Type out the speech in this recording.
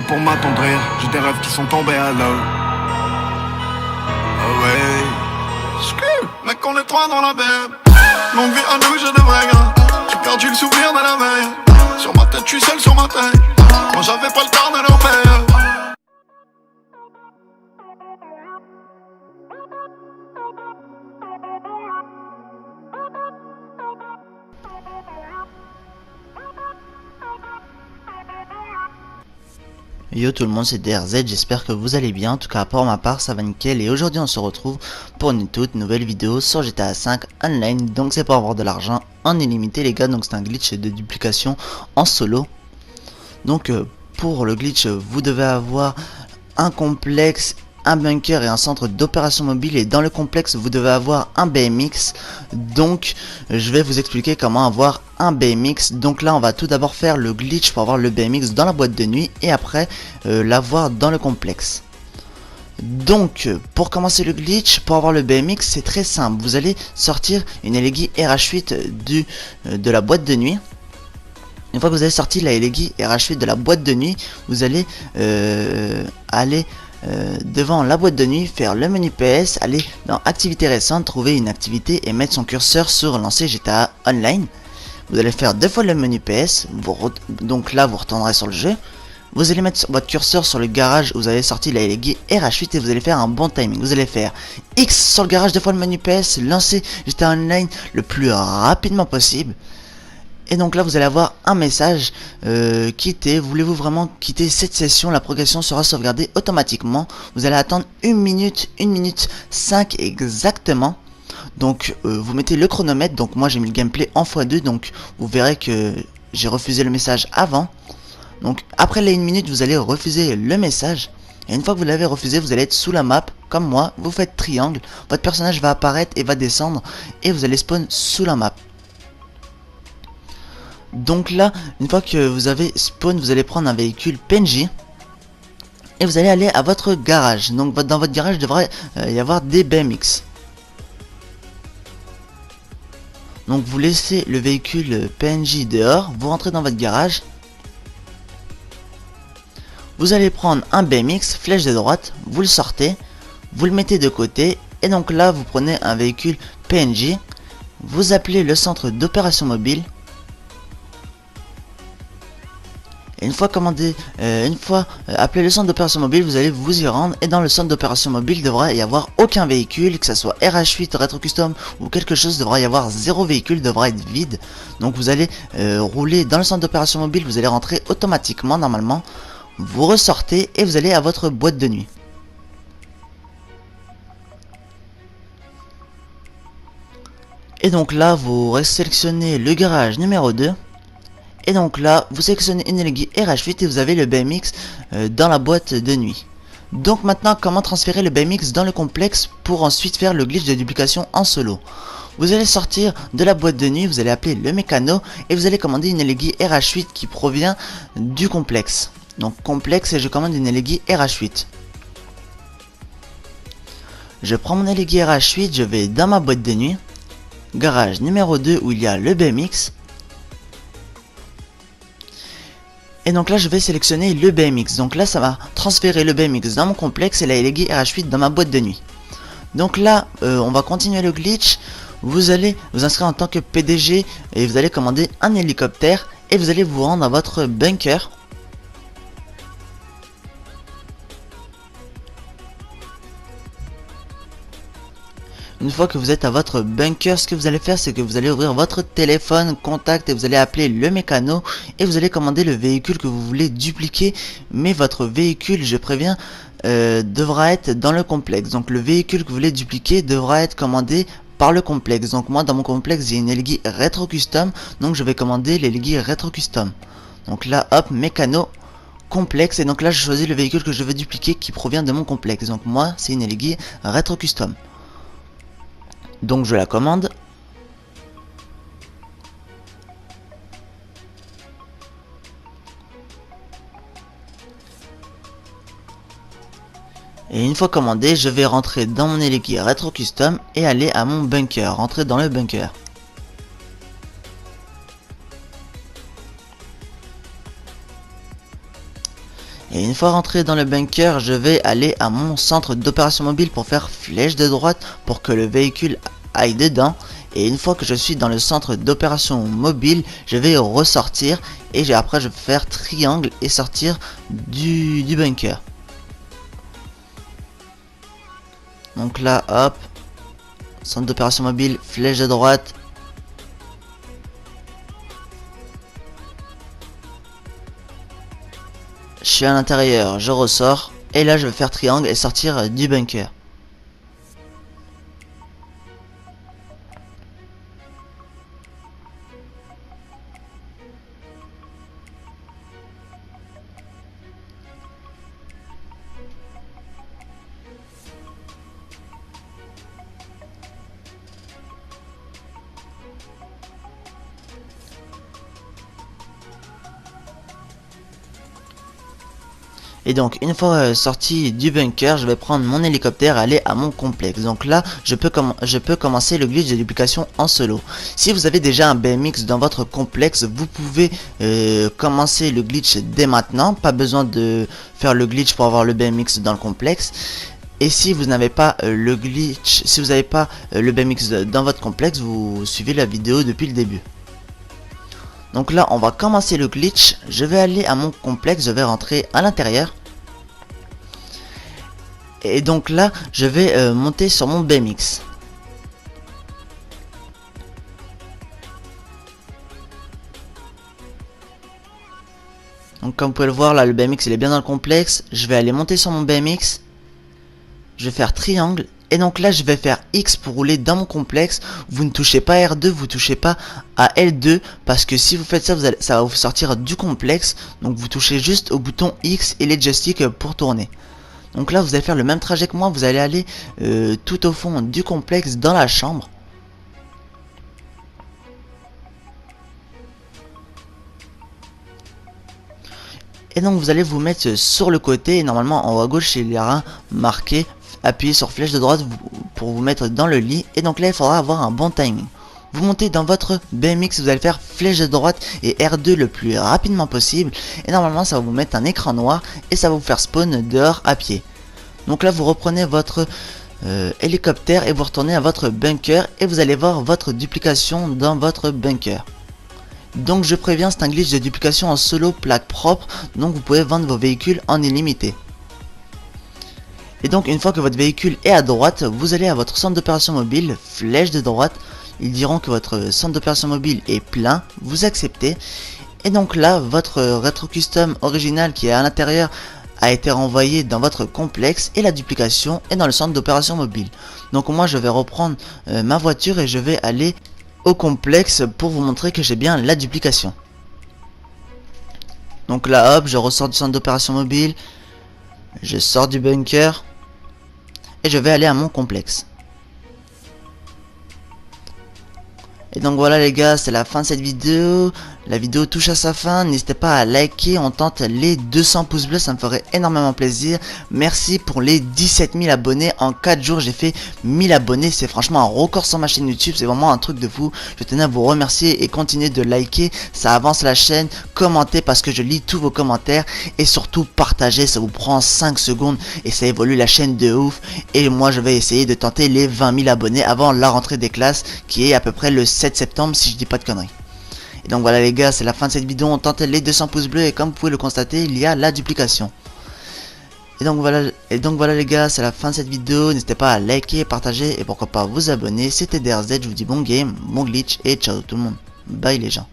Pour m'attendrir, j'ai des rêves qui sont tombés à l'eau. Ah ouais. Mec, on est trois dans la baie. Longue vie à nous, j'ai de vrais gars. J'ai perdu le souvenir de la veille. Sur ma tête, je suis seul sur ma tête. Quand j'avais pas le temps de nos pères. Yo tout le monde, c'est DRZ, j'espère que vous allez bien. En tout cas pour ma part ça va nickel, et aujourd'hui on se retrouve pour une toute nouvelle vidéo sur GTA 5 Online. Donc c'est pour avoir de l'argent en illimité les gars, donc c'est un glitch de duplication en solo. Donc pour le glitch vous devez avoir un complexe, un bunker et un centre d'opération mobile, et dans le complexe vous devez avoir un BMX. Donc je vais vous expliquer comment avoir un BMX. Donc là on va tout d'abord faire le glitch pour avoir le BMX dans la boîte de nuit, et après l'avoir dans le complexe. Donc pour commencer le glitch, pour avoir le BMX, c'est très simple. Vous allez sortir une Elegii RH8 de la boîte de nuit. Une fois que vous avez sorti la Elegii RH8 de la boîte de nuit, vous allez aller devant la boîte de nuit, faire le menu PS, aller dans activité récente, trouver une activité et mettre son curseur sur lancer GTA Online. Vous allez faire deux fois le menu PS, donc là vous retournerez sur le jeu. Vous allez mettre votre curseur sur le garage où vous avez sorti la Elegii RH8 et vous allez faire un bon timing. Vous allez faire X sur le garage, deux fois le menu PS, lancer GTA Online le plus rapidement possible. Et donc là vous allez avoir un message, quitter, voulez-vous vraiment quitter cette session, la progression sera sauvegardée automatiquement. Vous allez attendre 1 minute 5 exactement. Donc vous mettez le chronomètre, donc moi j'ai mis le gameplay en x2, donc vous verrez que j'ai refusé le message avant. Donc après les 1 minute vous allez refuser le message. Et une fois que vous l'avez refusé, vous allez être sous la map, comme moi, vous faites triangle, votre personnage va apparaître et va descendre, et vous allez spawn sous la map. Donc là, une fois que vous avez spawn, vous allez prendre un véhicule PNJ et vous allez aller à votre garage. Donc dans votre garage, il devrait y avoir des BMX. Donc vous laissez le véhicule PNJ dehors, vous rentrez dans votre garage. Vous allez prendre un BMX, flèche de droite, vous le sortez, vous le mettez de côté, et donc là vous prenez un véhicule PNJ, vous appelez le centre d'opération mobile. Et une fois appelé le centre d'opération mobile, vous allez vous y rendre, et dans le centre d'opération mobile, il devrait y avoir aucun véhicule, que ce soit RH8, Retro Custom ou quelque chose, devrait y avoir 0 véhicule, devrait être vide. Donc vous allez rouler dans le centre d'opération mobile, vous allez rentrer automatiquement normalement, vous ressortez et vous allez à votre boîte de nuit. Et donc là vous sélectionnez le garage numéro 2. Et donc là, vous sélectionnez une Elegii RH8 et vous avez le BMX dans la boîte de nuit. Donc maintenant, comment transférer le BMX dans le complexe pour ensuite faire le glitch de duplication en solo? Vous allez sortir de la boîte de nuit, vous allez appeler le mécano et vous allez commander une Elegii RH8 qui provient du complexe. Donc complexe, et je commande une Elegii RH8. Je prends mon Elegii RH8, je vais dans ma boîte de nuit, garage numéro 2 où il y a le BMX. Et donc là je vais sélectionner le BMX, donc là ça va transférer le BMX dans mon complexe et la Elegii RH8 dans ma boîte de nuit. Donc là on va continuer le glitch, vous allez vous inscrire en tant que PDG et vous allez commander un hélicoptère et vous allez vous rendre à votre bunker. Une fois que vous êtes à votre bunker, ce que vous allez faire, c'est que vous allez ouvrir votre téléphone contact et vous allez appeler le mécano et vous allez commander le véhicule que vous voulez dupliquer. Mais votre véhicule, je préviens, devra être dans le complexe. Donc le véhicule que vous voulez dupliquer devra être commandé par le complexe. Donc moi dans mon complexe j'ai une Elegii Retro Custom, donc je vais commander l'Elegii Retro Custom. Donc là hop, mécano, complexe, et donc là je choisis le véhicule que je veux dupliquer qui provient de mon complexe. Donc moi c'est une Elegii Retro Custom. Donc je la commande. Et une fois commandé, je vais rentrer dans mon Elegii Retro Custom et aller à mon bunker, rentrer dans le bunker. Et une fois rentré dans le bunker, je vais aller à mon centre d'opération mobile pour faire flèche de droite pour que le véhicule aille dedans. Et une fois que je suis dans le centre d'opération mobile, je vais ressortir et après je vais faire triangle et sortir du bunker. Donc là, hop, centre d'opération mobile, flèche de droite. Je suis à l'intérieur, je ressors et là je vais faire triangle et sortir du bunker. Et donc une fois sorti du bunker, je vais prendre mon hélicoptère et aller à mon complexe. Donc là je peux commencer le glitch de duplication en solo. Si vous avez déjà un BMX dans votre complexe, vous pouvez commencer le glitch dès maintenant. Pas besoin de faire le glitch pour avoir le BMX dans le complexe. Et si vous n'avez pas le glitch, si vous n'avez pas le BMX dans votre complexe, vous suivez la vidéo depuis le début. Donc là on va commencer le glitch, je vais aller à mon complexe, je vais rentrer à l'intérieur. Et donc là je vais monter sur mon BMX. Donc comme vous pouvez le voir là, le BMX il est bien dans le complexe. Je vais aller monter sur mon BMX. Je vais faire triangle. Et donc là je vais faire X pour rouler dans mon complexe. Vous ne touchez pas R2, vous touchez pas à L2, parce que si vous faites ça, ça va vous sortir du complexe. Donc vous touchez juste au bouton X et les joysticks pour tourner. Donc là vous allez faire le même trajet que moi, vous allez aller tout au fond du complexe dans la chambre. Et donc vous allez vous mettre sur le côté et normalement en haut à gauche il y aura marqué appuyez sur flèche de droite pour vous mettre dans le lit. Et donc là il faudra avoir un bon timing. Vous montez dans votre BMX, vous allez faire flèche de droite et R2 le plus rapidement possible. Et normalement ça va vous mettre un écran noir et ça va vous faire spawn dehors à pied. Donc là vous reprenez votre hélicoptère et vous retournez à votre bunker et vous allez voir votre duplication dans votre bunker. Donc je préviens, c'est un glitch de duplication en solo plaque propre, donc vous pouvez vendre vos véhicules en illimité. Et donc une fois que votre véhicule est à droite, vous allez à votre centre d'opération mobile, flèche de droite, ils diront que votre centre d'opération mobile est plein, vous acceptez. Et donc là, votre rétro custom original qui est à l'intérieur a été renvoyé dans votre complexe et la duplication est dans le centre d'opération mobile. Donc moi je vais reprendre ma voiture et je vais aller au complexe pour vous montrer que j'ai bien la duplication. Donc là hop, je ressors du centre d'opération mobile, je sors du bunker et je vais aller à mon complexe. Et donc voilà les gars, c'est la fin de cette vidéo. La vidéo touche à sa fin, n'hésitez pas à liker, on tente les 200 pouces bleus, ça me ferait énormément plaisir. Merci pour les 17 000 abonnés, en 4 jours j'ai fait 1000 abonnés, c'est franchement un record sur ma chaîne YouTube, c'est vraiment un truc de fou. Je tenais à vous remercier et continuez de liker, ça avance la chaîne, commentez parce que je lis tous vos commentaires et surtout partagez, ça vous prend 5 secondes et ça évolue la chaîne de ouf. Et moi je vais essayer de tenter les 20 000 abonnés avant la rentrée des classes qui est à peu près le 7 septembre si je dis pas de conneries. Et donc voilà les gars, c'est la fin de cette vidéo, on tente les 200 pouces bleus et comme vous pouvez le constater, il y a la duplication. Et donc voilà les gars, c'est la fin de cette vidéo, n'hésitez pas à liker, partager et pourquoi pas vous abonner. C'était DRZ, je vous dis bon game, bon glitch et ciao tout le monde. Bye les gens.